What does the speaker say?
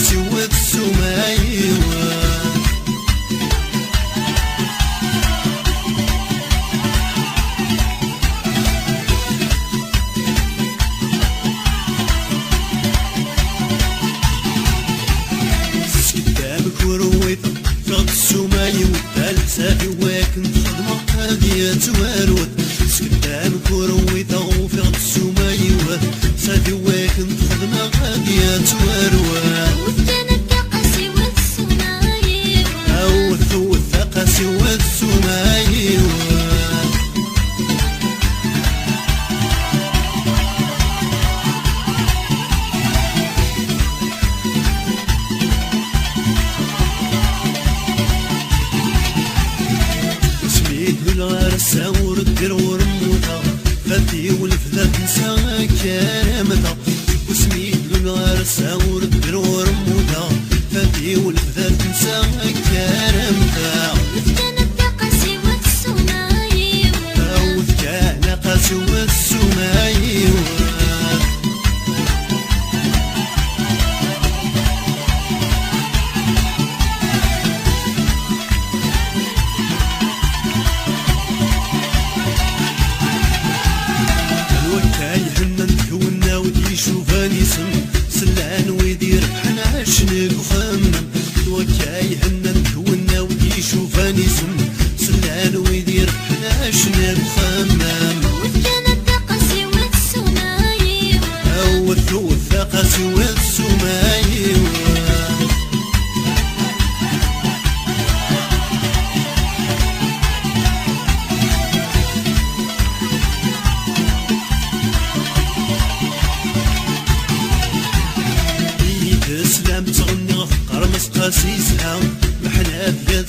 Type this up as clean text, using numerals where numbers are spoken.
قاسي والسمايوة قدامك ورويطة فغد السمايوة تالتافي واكن خدمة هادية تواروت قدامك ورويطة وفغد السمايوة سافي واكن خدمة هادية تواروت والثقاسي والسمايوة والثقاسي والسمايوة الغرسة وردر ورموتها فاتي والفذات نساها كرامتها وسميت الغرسة وردر ورموتها فاتي والفذات نساها كرامتها وكان الثقاسي والسمايوة وكان قاسي والسمايوة شوفاني سم سلان ويدير بحنا شنق وخمم وكاي هنن كونا ودي شوفاني سم سلان ويدير بحنا شنق وخمم وكان الثقاسي والسمايوة والثقاسي والسمايوة تسلم تغني قرمس قاسيسها محنا بيد